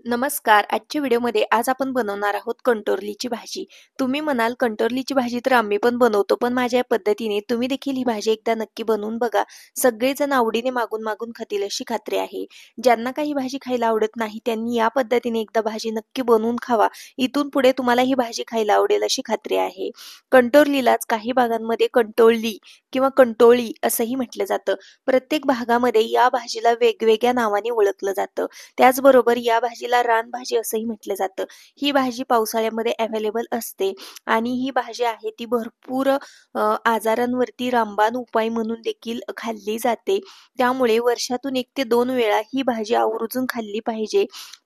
नमस्कार. आजच्या व्हिडिओमध्ये आज आपण बनवणार आहोत कंटोरलीची भाजी. तुम्ही म्हणाल कंटोरलीची भाजी तर आम्ही पण बनवतो, पण माझ्या पद्धतीने तुम्ही देखील ही भाजी एकदा नक्की बनवून बघा. सगळेजण आवडीने मागून खातील अशी खात्री आहे. ज्यांना काही भाजी खायला आवडत नाही त्यांनी या पद्धतीने एकदा भाजी नक्की बनवून खावा. इथून पुढे तुम्हाला ही भाजी खायला आवडेल अशी खात्री आहे. कंटोरलीलाच काही भागांमध्ये कंटोळली किंवा कंटोळी असंही म्हटलं जातं. प्रत्येक भागामध्ये या भाजीला वेगवेगळ्या नावाने ओळखलं जातं. त्याचबरोबर या भाजीला रानभाजी असंही म्हटलं जातं. ही भाजी पावसाळ्यामध्ये अवेलेबल असते आणि ही भाजी आहे ती भरपूर आजारांवरती रामबाण उपाय म्हणून देखील खाल्ली जाते. त्यामुळे वर्षातून 1 ते 2 वेळा ही भाजी आवर्जून खाल्ली पाहिजे.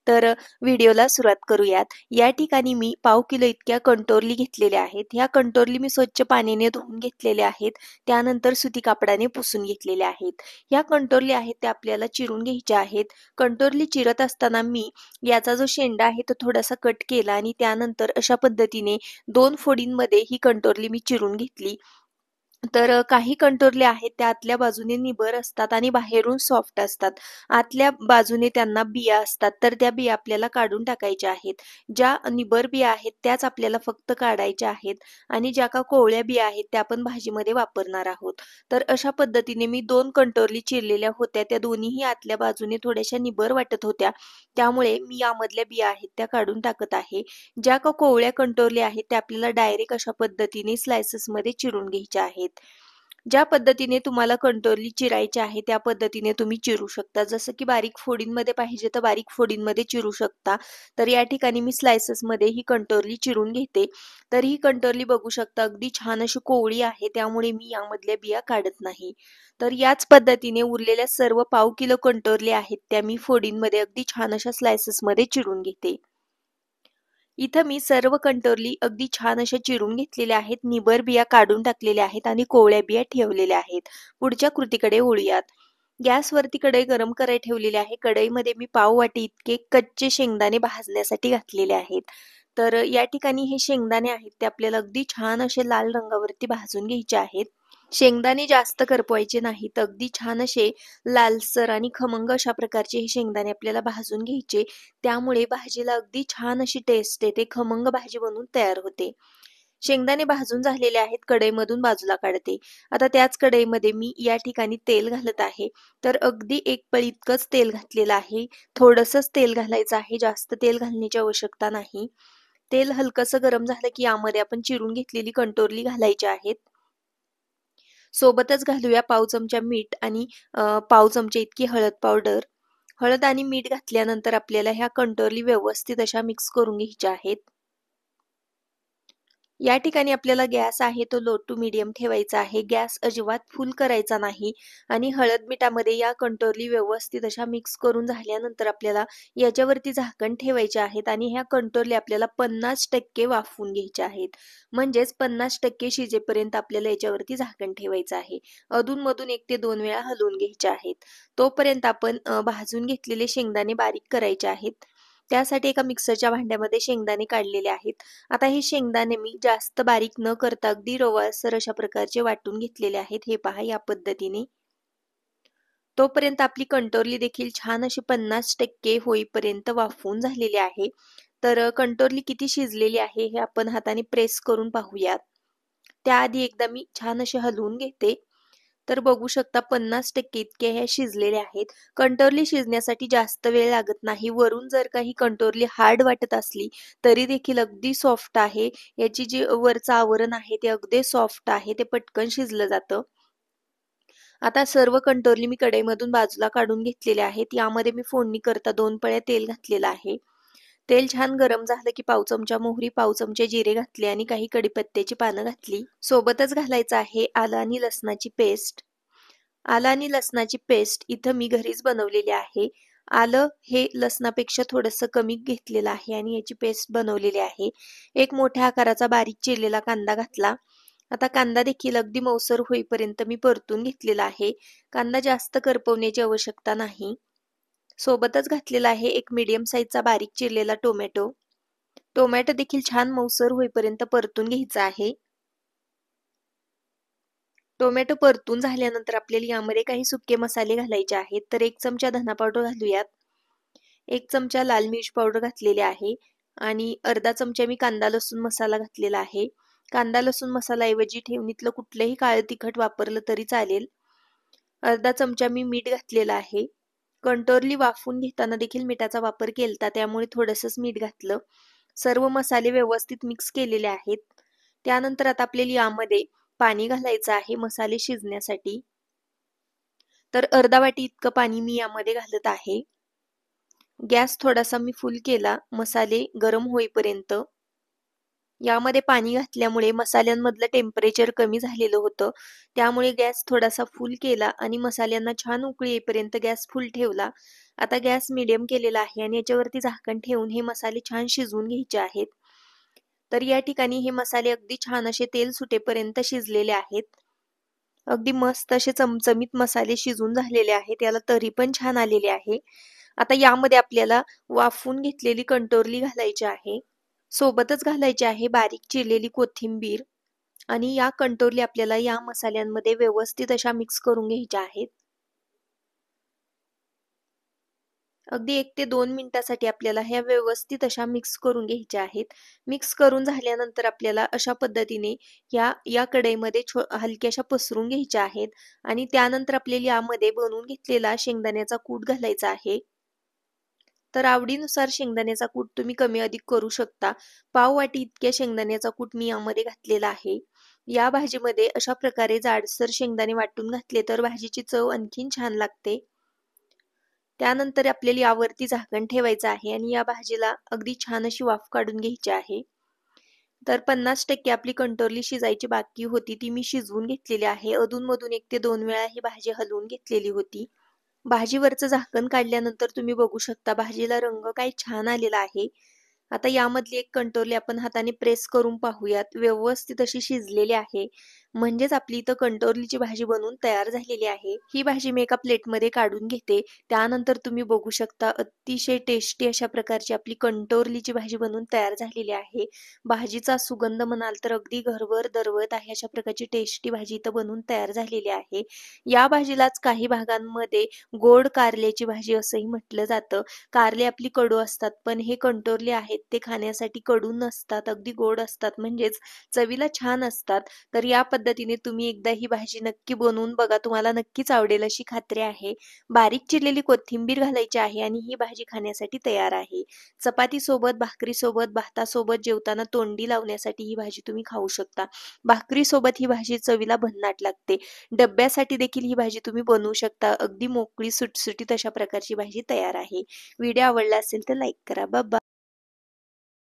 तर व्हिडिओला सुरुवात करूयात. या ठिकाणी मी पाव किलो इतक्या कंटोरली घेतलेल्या आहेत. ह्या कंटोरली मी स्वच्छ पाण्याने धुवून घेतलेल्या आहेत. त्यानंतर सुती कापडाने पुसून घेतलेल्या आहेत. ह्या कंटोरली आहेत त्या आपल्याला चिरून घ्यायच्या आहेत. कंटोरली चिरत असताना मी याचा जो शेंडा आहे तो थोडासा कट केला आणि त्यानंतर अशा पद्धतीने 2 फोडींमध्ये ही कंटोरली मी चिरून घेतली. तर काही कंटोरले आहेत त्या आतल्या बाजूने निबर असतात आणि बाहेरून सॉफ्ट असतात. आतल्या बाजूने त्यांना बिया असतात, तर त्या बिया आपल्याला काढून टाकायच्या आहेत. ज्या निबर बिया आहेत त्याच आपल्याला फक्त काढायच्या आहेत आणि ज्या का कोवळ्या बिया आहेत त्या आपण भाजीमध्ये वापरणार आहोत. तर अशा पद्धतीने मी 2 कंटोरली चिरलेल्या होत्या. त्या दोन्हीही आतल्या बाजूने थोड्याशा निबर वाटत होत्या. त्यामुळे मी यामधल्या बिया आहेत त्या काढून टाकत आहे. ज्या का कोवळ्या कंटोरल्या आहेत त्या आपल्याला डायरेक्ट अशा पद्धतीने स्लाइसेसमध्ये चिरून घ्यायच्या आहेत. ज्या पद्धतीने तुम्हाला कंटोरली चिरायची आहे त्या पद्धतीने तुम्ही चिरू शकता. जसं की बारीक फोडींमध्ये पाहिजे तर बारीक फोडींमध्ये चिरू शकता. तर या ठिकाणी मी स्लाइसेसमध्ये ही कंटोरली चिरून घेते. तर ही कंटोरली बघू शकता अगदी छान अशी कोवळी आहे, त्यामुळे मी यामधल्या बिया काढत नाही. तर याच पद्धतीने उरलेल्या सर्व पाव किलो कंटोरली आहेत त्या मी फोडींमध्ये अगदी छान अशा स्लाइसेसमध्ये चिरून घेते. इथं मी सर्व कंटोरली अगदी छान अशा चिरून घेतलेल्या आहेत. निबर बिया काढून टाकलेल्या आहेत आणि कोवळ्या बिया ठेवलेल्या आहेत. पुढच्या कृतीकडे वळूयात. गॅसवरती कढई गरम करायला ठेवलेली आहे. कढईमध्ये मी पाव वाटी इतके कच्चे शेंगदाणे भाजण्यासाठी घातलेले आहेत. तर या ठिकाणी हे शेंगदाणे आहेत ते आपल्याला अगदी छान असे लाल रंगावरती भाजून घ्यायचे आहेत. शेंगदाणे जास्त करपवायचे नाहीत. अगदी छान असे लालसर आणि खमंग अशा प्रकारचे हे शेंगदाणे आपल्याला भाजून घ्यायचे. त्यामुळे भाजीला अगदी छान अशी टेस्ट येते. खमंग भाजी बनून तयार होते. शेंगदाणे भाजून झालेले आहेत. कढईमधून बाजूला काढते. आता त्याच कढईमध्ये मी या ठिकाणी तेल घालत आहे. तर अगदी 1 पळी इतकंच तेल घातलेलं आहे. थोडंसंच तेल घालायचं आहे. जास्त तेल घालण्याची आवश्यकता नाही. तेल हलकसं गरम झालं की यामध्ये आपण चिरून घेतलेली कंटोरली घालायची आहेत. सोबतच घालूया पाव चमचा मीठ आणि पाव चमचा इतकी हळद पावडर. हळद आणि मीठ घातल्यानंतर आपल्याला ह्या कंटोरली व्यवस्थित अशा मिक्स करून घ्यायच्या आहेत. या ठिकाणी आपल्याला गॅस आहे तो लो टू मीडियम ठेवायचा आहे. गॅस अजिबात फुल करायचा नाही आणि हळद मिठामध्ये या कंटोरली व्यवस्थित अशा मिक्स करून झाल्यानंतर आपल्याला याच्यावरती झाकण ठेवायचे आहेत आणि ह्या कंटोरली आपल्याला 50% वाफवून घ्यायच्या आहेत. म्हणजेच 50% शिजेपर्यंत आपल्याला याच्यावरती झाकण ठेवायचं आहे. अधूनमधून 1 ते 2 वेळा हलवून घ्यायचे आहेत. तोपर्यंत आपण भाजून घेतलेले शेंगदाणे बारीक करायचे आहेत. त्यासाठी एका मिक्सरच्या भांड्यामध्ये शेंगदाणे काढलेले आहेत. आता हे शेंगदाणे मी जास्त बारीक न करता अगदी रवाळसर अशा प्रकारचे वाटून घेतलेले आहेत. हे पहा या पद्धतीने. तोपर्यंत आपली कंटोरली देखील छान अशी 50% होईपर्यंत वाफवून झालेली आहे. तर कंटोरली किती शिजलेली आहे हे आपण हाताने प्रेस करून पाहूयात. त्याआधी एकदा मी छान अशी हलवून घेते. तर बघू शकता 50% इतक्या ह्या शिजलेल्या आहेत. कंटोरली शिजण्यासाठी जास्त वेळ लागत नाही. वरून जर काही कंटोरली हार्ड वाटत असली तरी देखील अगदी सॉफ्ट आहे. याची जी वरचं आवरण आहे ते अगदी सॉफ्ट आहे. ते पटकन शिजलं जातं. आता सर्व कंटोरली मी कढईमधून बाजूला काढून घेतलेले आहेत. यामध्ये मी फोडणी करता 2 पळ्या तेल घातलेलं आहे. तेल छान गरम झालं की पाव चमचा मोहरी, पाव चमचे जिरे घातले आणि काही कढीपत्त्याची पानं घातली. सोबतच घालायचं आहे आलं आणि लसणाची पेस्ट. आलं आणि लसणाची पेस्ट इथं मी घरीच बनवलेली आहे. आलं हे लसणापेक्षा थोडंसं कमी घेतलेलं आहे आणि याची पेस्ट बनवलेली आहे. एक मोठ्या आकाराचा बारीक चिरलेला कांदा घातला. आता कांदा देखील अगदी मऊसर होईपर्यंत मी परतून घेतलेला आहे. कांदा जास्त करपवण्याची आवश्यकता नाही. सोबतच घातलेला आहे एक मीडियम साईजचा बारीक चिरलेला टोमॅटो. टोमॅटो देखील छान मऊसर होईपर्यंत परतून घ्यायचा आहे. टोमॅटो परतून झाल्यानंतर आपल्याला यामध्ये काही सुके मसाले घालायचे आहेत. तर 1 चमचा धना पावडर घालूयात. 1 चमचा लाल मिर्च पावडर घातलेली आहे आणि अर्धा चमचा मी कांदा लसूण मसाला घातलेला आहे. कांदा लसूण मसाला ऐवजी ठेवणीतलं कुठलंही काळं तिखट वापरलं तरी चालेल. अर्धा चमचा मी मीठ घातलेलं आहे. कंटोरली वाफवून घेताना देखील मिठाचा वापर केलता, त्यामुळे थोडंसंच मीठ घातलं. सर्व मसाले व्यवस्थित मिक्स केलेले आहेत. त्यानंतर आता आपल्याला यामध्ये पाणी घालायचं आहे मसाले शिजण्यासाठी. तर अर्धा वाटी इतकं पाणी मी यामध्ये घालत आहे. गॅस थोडासा मी फुल केला मसाले गरम होईपर्यंत. यामध्ये पाणी घातल्यामुळे मसाल्यांमधलं टेम्परेचर कमी झालेलं होतं. त्यामुळे गॅस थोडासा फुल केला आणि मसाल्यांना छान उकळी येईपर्यंत गॅस फुल ठेवला. आता गॅस मीडियम केलेला आहे आणि याच्यावरती झाकण ठेवून हे मसाले छान शिजवून घ्यायचे आहेत. तर या ठिकाणी हे मसाले अगदी छान असे तेल सुटेपर्यंत शिजलेले आहेत. अगदी मस्त असे चमचमीत मसाले शिजून झालेले आहेत. याला तरी पण छान आलेले आहे. आता यामध्ये आपल्याला वाफवून घेतलेली कंटोरली घालायची आहे. सोबतच घालायची आहे बारीक चिरलेली कोथिंबीर आणि या कंटोरली आपल्याला या मसाल्यांमध्ये व्यवस्थित अशा मिक्स करून घ्यायच्या आहेत. अगदी 1 ते 2 मिनिटासाठी आपल्याला ह्या व्यवस्थित अशा मिक्स करून घ्यायच्या आहेत. मिक्स करून झाल्यानंतर आपल्याला अशा पद्धतीने या कढईमध्ये हलक्याशा पसरून घ्यायच्या आहेत आणि त्यानंतर आपल्याला यामध्ये बनवून घेतलेला शेंगदाण्याचा कूट घालायचा आहे. तर आवडीनुसार शेंगदाण्याचा कूट तुम्ही कमी अधिक करू शकता. पाव वाटी इतक्या शेंगदाण्याचा कूट मी यामध्ये घातलेला आहे. या भाजीमध्ये अशा प्रकारे जाडसर शेंगदाणे वाटून घातले तर भाजीची चव आणखीन छान लागते. त्यानंतर आपल्याला यावरती झाकण ठेवायचं आहे आणि या भाजीला अगदी छान अशी वाफ काढून घ्यायची आहे. तर 50% आपली कंटोरली शिजायची बाकी होती, ती मी शिजवून घेतलेली आहे. अधूनमधून 1 ते 2 वेळा ही भाजी हलवून घेतलेली होती. भाजीवरचं झाकण काढल्यानंतर तुम्ही बघू शकता भाजीला रंग काय छान आलेला आहे. आता यामधली एक कंटोरली आपण हाताने प्रेस करून पाहूयात. व्यवस्थित अशी शिजलेली आहे. म्हणजेच आपली इथं कंटोरलीची भाजी बनवून तयार झालेली आहे. ही भाजी मी एका प्लेटमध्ये काढून घेते. त्यानंतर तुम्ही बघू शकता अतिशय टेस्टी अशा प्रकारची आपली कंटोरलीची भाजी बनवून तयार झालेली आहे. भाजीचा सुगंध म्हणाल तर अगदी घरभर दरवळत आहे. अशा प्रकारची टेस्टी भाजी इथं बनवून तयार झालेली आहे. या भाजीलाच काही भागांमध्ये गोड कारल्याची भाजी असंही म्हटलं जातं. कारले आपली कडू असतात, पण हे कंटोरले आहेत ते खाण्यासाठी कडू नसतात, अगदी गोड असतात, म्हणजेच चवीला छान असतात. तर या पद्धतीने तुम्ही एकदा ही भाजी नक्की बनवून बघा, तुम्हाला नक्कीच आवडेल अशी खात्री आहे. बारीक चिरलेली कोथिंबीर घालायची आहे आणि ही भाजी खाण्यासाठी तयार आहे. चपातीसोबत, भाकरीसोबत, भातासोबत जेवताना तोंडी लावण्यासाठी ही भाजी तुम्ही खाऊ शकता. भाकरीसोबत ही भाजी चवीला भन्नाट लागते. डब्यासाठी देखील ही भाजी तुम्ही बनवू शकता. अगदी मोकळी सुटसुटीत अशा प्रकारची भाजी तयार आहे. व्हिडिओ आवडला असेल तर लाईक करा. बाय.